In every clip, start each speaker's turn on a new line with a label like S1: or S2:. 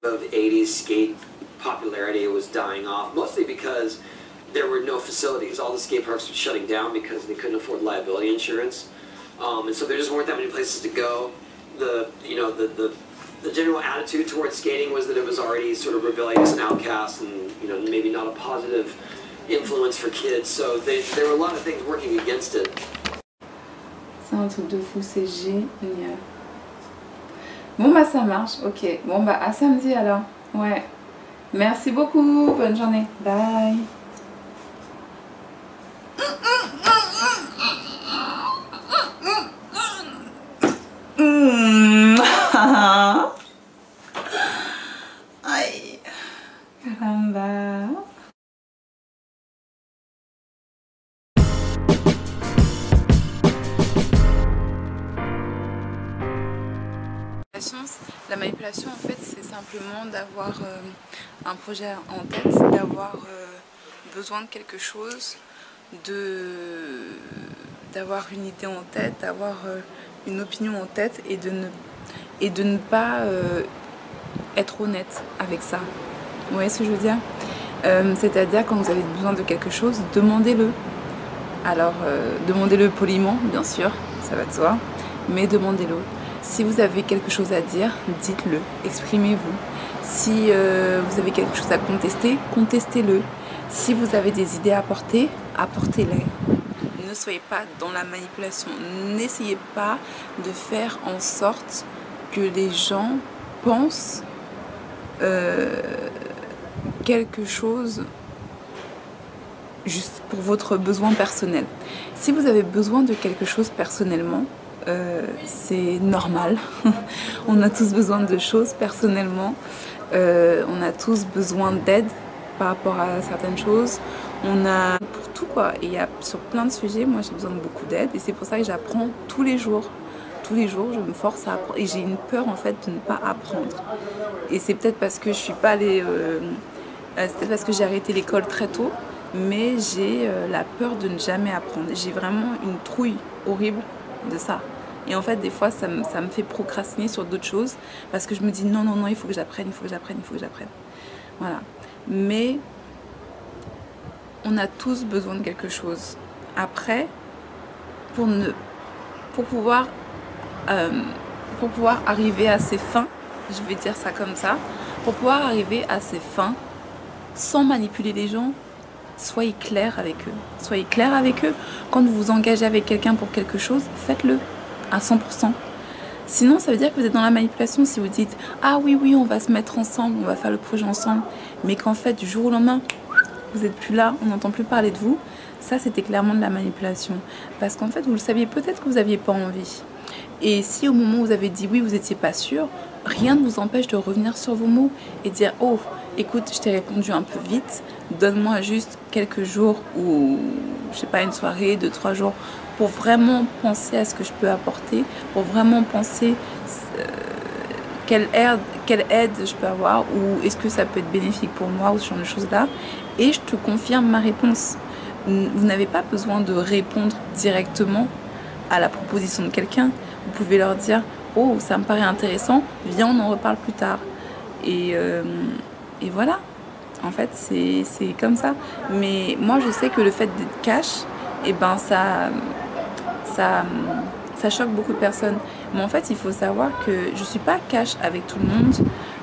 S1: of 80s skate popularity was dying off, mostly because there were no facilities. All the skate parks were shutting down because they couldn't afford liability insurance, and so there just weren't that many places to go. The general attitude towards skating was that it was already sort of rebellious and outcast, and maybe not a positive influence for kids. So there were a lot of things working against it.
S2: C'est un truc de fou, c'est génial. Bon bah ça marche, ok. Bon bah à samedi alors. Ouais. Merci beaucoup, bonne journée. Bye. Ay, caramba. La manipulation en fait c'est simplement d'avoir un projet en tête, d'avoir besoin de quelque chose, d'avoir une idée en tête, d'avoir une opinion en tête et de ne pas être honnête avec ça. Vous voyez ce que je veux dire? C'est-à-dire quand vous avez besoin de quelque chose, demandez-le. Alors demandez-le poliment bien sûr, ça va de soi, mais demandez-le. Si vous avez quelque chose à dire, dites-le, exprimez-vous. Si vous avez quelque chose à contester, contestez-le. Si vous avez des idées à apporter, apportez-les. Ne soyez pas dans la manipulation. N'essayez pas de faire en sorte que les gens pensent quelque chose juste pour votre besoin personnel. Si vous avez besoin de quelque chose personnellement, c'est normal. On a tous besoin de choses personnellement. On a tous besoin d'aide par rapport à certaines choses. On a pour tout quoi. Et il y a sur plein de sujets, moi j'ai besoin de beaucoup d'aide et c'est pour ça que j'apprends tous les jours. Tous les jours, je me force à apprendre et j'ai une peur en fait de ne pas apprendre. Et c'est peut-être parce que je suis pas allée, c'est peut-être parce que j'ai arrêté l'école très tôt, mais j'ai la peur de ne jamais apprendre. J'ai vraiment une trouille horrible de ça. Et en fait des fois ça me fait procrastiner sur d'autres choses parce que je me dis non non non, il faut que j'apprenne, il faut que j'apprenne, il faut que j'apprenne. Voilà. Mais on a tous besoin de quelque chose. Après, pour pouvoir arriver à ses fins, je vais dire ça comme ça, pour pouvoir arriver à ses fins sans manipuler les gens, soyez clair avec eux. Soyez clair avec eux. Quand vous vous engagez avec quelqu'un pour quelque chose, faites-le à 100%. Sinon, ça veut dire que vous êtes dans la manipulation si vous dites « Ah oui, oui, on va se mettre ensemble, on va faire le projet ensemble », mais qu'en fait, du jour au lendemain, vous n'êtes plus là, on n'entend plus parler de vous. Ça, c'était clairement de la manipulation. Parce qu'en fait, vous le saviez peut-être que vous n'aviez pas envie. Et si au moment où vous avez dit oui, vous n'étiez pas sûr, rien ne vous empêche de revenir sur vos mots et dire « Oh, écoute, je t'ai répondu un peu vite, donne-moi juste quelques jours ou, je sais pas, une soirée, 2-3 jours pour vraiment penser à ce que je peux apporter, pour vraiment penser quelle aide je peux avoir ou est-ce que ça peut être bénéfique pour moi ou ce genre de choses-là. Et je te confirme ma réponse. Vous n'avez pas besoin de répondre directement à la proposition de quelqu'un. Vous pouvez leur dire « Oh, ça me paraît intéressant, viens, on en reparle plus tard. » Et voilà. En fait, c'est comme ça. Mais moi, je sais que le fait d'être cash, eh ben, ça choque beaucoup de personnes. Mais en fait, il faut savoir que je ne suis pas cash avec tout le monde,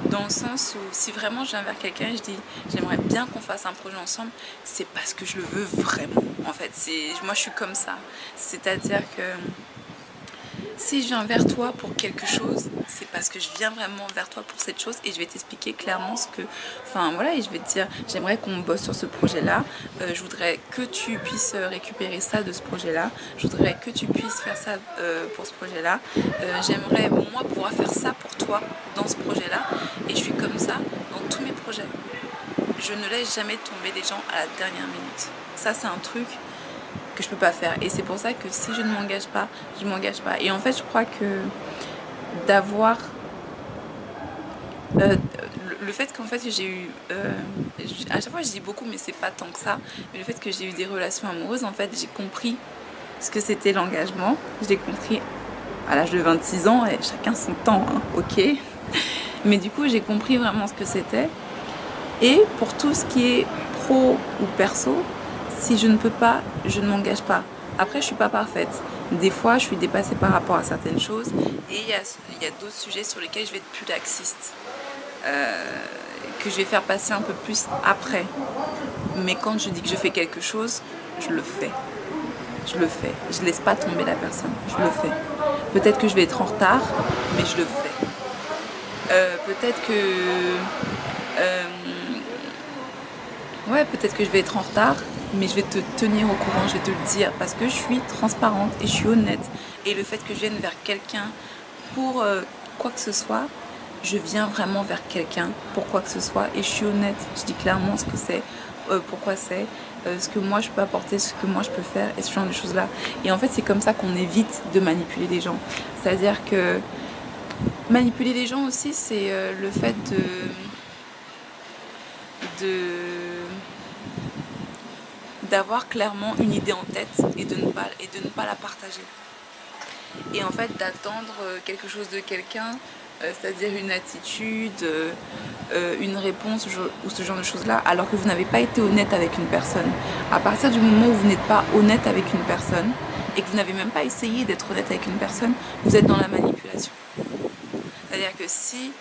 S2: dans le sens où si vraiment je viens vers quelqu'un et je dis j'aimerais bien qu'on fasse un projet ensemble, c'est parce que je le veux vraiment. En fait, moi je suis comme ça. C'est-à-dire que si je viens vers toi pour quelque chose, c'est parce que je viens vraiment vers toi pour cette chose et je vais t'expliquer clairement ce que... Enfin voilà, et je vais te dire, j'aimerais qu'on bosse sur ce projet-là, je voudrais que tu puisses récupérer ça de ce projet-là, je voudrais que tu puisses faire ça pour ce projet-là, j'aimerais moi pouvoir faire ça pour toi dans ce projet-là et je suis comme ça dans tous mes projets. Je ne laisse jamais tomber les gens à la dernière minute. Ça c'est un truc que je peux pas faire et c'est pour ça que si je ne m'engage pas, je m'engage pas. Et en fait je crois que d'avoir le fait qu'en fait j'ai eu à chaque fois je dis beaucoup mais c'est pas tant que ça, mais le fait que j'ai eu des relations amoureuses, en fait j'ai compris ce que c'était l'engagement. Je l'ai compris à l'âge de 26 ans et chacun son temps, hein, ok. Mais du coup, j'ai compris vraiment ce que c'était. Et pour tout ce qui est pro ou perso, si je ne peux pas, je ne m'engage pas. Après, je suis pas parfaite. Des fois, je suis dépassée par rapport à certaines choses. Et il y a d'autres sujets sur lesquels je vais être plus laxiste. Que je vais faire passer un peu plus après. Mais quand je dis que je fais quelque chose, je le fais. Je le fais. Je laisse pas tomber la personne. Je le fais. Peut-être que je vais être en retard, mais je le fais. Peut-être que... ouais, peut-être que je vais être en retard, mais je vais te tenir au courant, je vais te le dire, parce que je suis transparente et je suis honnête. Et le fait que je vienne vers quelqu'un pour quoi que ce soit, je viens vraiment vers quelqu'un pour quoi que ce soit et je suis honnête. Je dis clairement ce que c'est, pourquoi c'est, ce que moi je peux apporter, ce que moi je peux faire et ce genre de choses-là. Et en fait, c'est comme ça qu'on évite de manipuler les gens. C'est-à-dire que manipuler les gens aussi, c'est le fait d'avoir clairement une idée en tête et de ne pas la partager. Et en fait, d'attendre quelque chose de quelqu'un, c'est-à-dire une attitude, une réponse ou ce genre de choses-là, alors que vous n'avez pas été honnête avec une personne. À partir du moment où vous n'êtes pas honnête avec une personne et que vous n'avez même pas essayé d'être honnête avec une personne, vous êtes dans la manipulation. C'est-à-dire que si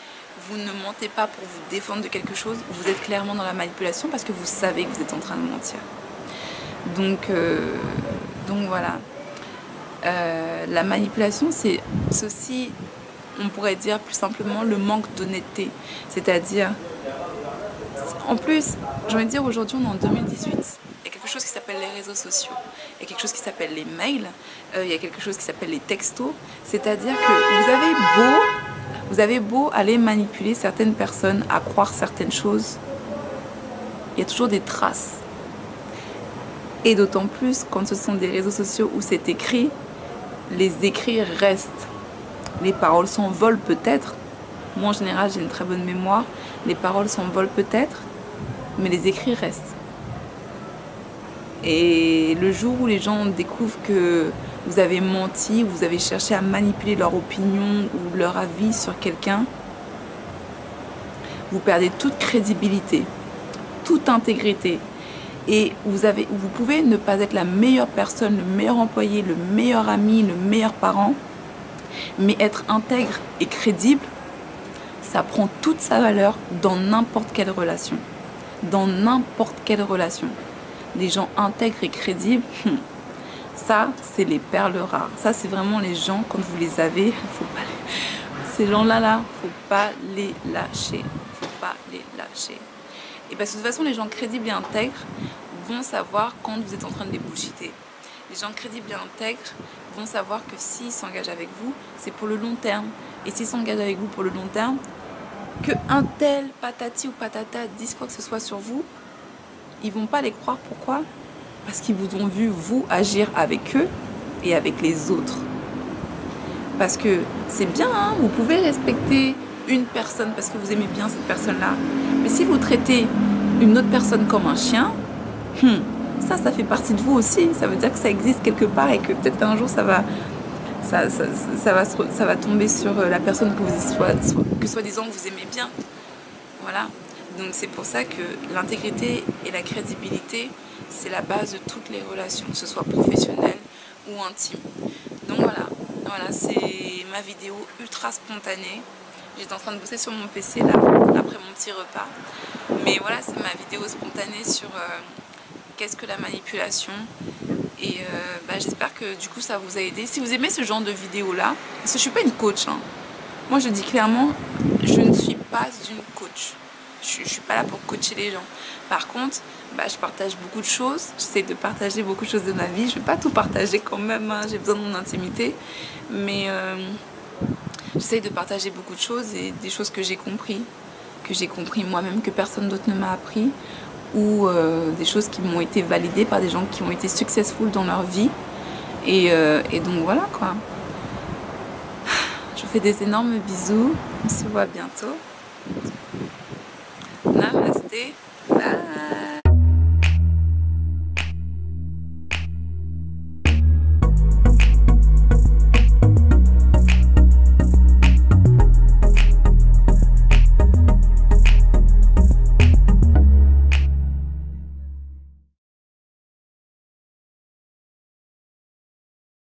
S2: vous ne mentez pas pour vous défendre de quelque chose, vous êtes clairement dans la manipulation parce que vous savez que vous êtes en train de mentir. Donc voilà. La manipulation, c'est aussi, on pourrait dire plus simplement, le manque d'honnêteté. C'est-à-dire, en plus, j'ai envie de dire, aujourd'hui, on est en 2018. Il y a quelque chose qui s'appelle les réseaux sociaux. Il y a quelque chose qui s'appelle les mails. Il y a quelque chose qui s'appelle les textos. C'est-à-dire que vous avez beau aller manipuler certaines personnes à croire certaines choses, il y a toujours des traces. Et d'autant plus quand ce sont des réseaux sociaux où c'est écrit, les écrits restent. Les paroles s'envolent peut-être. Moi en général j'ai une très bonne mémoire. Les paroles s'envolent peut-être, mais les écrits restent. Et le jour où les gens découvrent que vous avez menti, vous avez cherché à manipuler leur opinion ou leur avis sur quelqu'un, vous perdez toute crédibilité, toute intégrité. Et vous pouvez ne pas être la meilleure personne, le meilleur employé, le meilleur ami, le meilleur parent, mais être intègre et crédible, ça prend toute sa valeur dans n'importe quelle relation. Dans n'importe quelle relation. Les gens intègres et crédibles, ça, c'est les perles rares. Ça, c'est vraiment les gens, quand vous les avez, ces gens-là, faut pas les lâcher. Faut pas les lâcher. Et parce que de toute façon, les gens crédibles et intègres vont savoir quand vous êtes en train de les bullshiter. Les gens crédibles et intègres vont savoir que s'ils s'engagent avec vous, c'est pour le long terme. Et s'ils s'engagent avec vous pour le long terme, que un tel patati ou patata dise quoi que ce soit sur vous, ils vont pas les croire. Pourquoi? Parce qu'ils vous ont vu, vous, agir avec eux et avec les autres. Parce que c'est bien, hein, vous pouvez respecter une personne parce que vous aimez bien cette personne-là. Mais si vous traitez une autre personne comme un chien, ça fait partie de vous aussi. Ça veut dire que ça existe quelque part et que peut-être un jour ça va tomber sur la personne que soi-disant vous aimez bien. Voilà. Donc c'est pour ça que l'intégrité et la crédibilité, c'est la base de toutes les relations, que ce soit professionnelles ou intimes. Donc voilà, c'est ma vidéo ultra spontanée. J'étais en train de bosser sur mon PC là, après mon petit repas. Mais voilà, c'est ma vidéo spontanée sur qu'est-ce que la manipulation. Et j'espère que du coup ça vous a aidé. Si vous aimez ce genre de vidéo là, parce que je suis pas une coach, hein. Moi je dis clairement, je ne suis pas une coach. Je suis pas là pour coacher les gens. Par contre, je partage beaucoup de choses. J'essaie de partager beaucoup de choses de ma vie. Je vais pas tout partager quand même, hein. J'ai besoin de mon intimité. Mais j'essaie de partager beaucoup de choses et des choses que j'ai compris moi-même, que personne d'autre ne m'a appris, ou des choses qui m'ont été validées par des gens qui ont été successful dans leur vie. Et donc voilà quoi. Je vous fais des énormes bisous. On se voit bientôt. Namasté. Bye.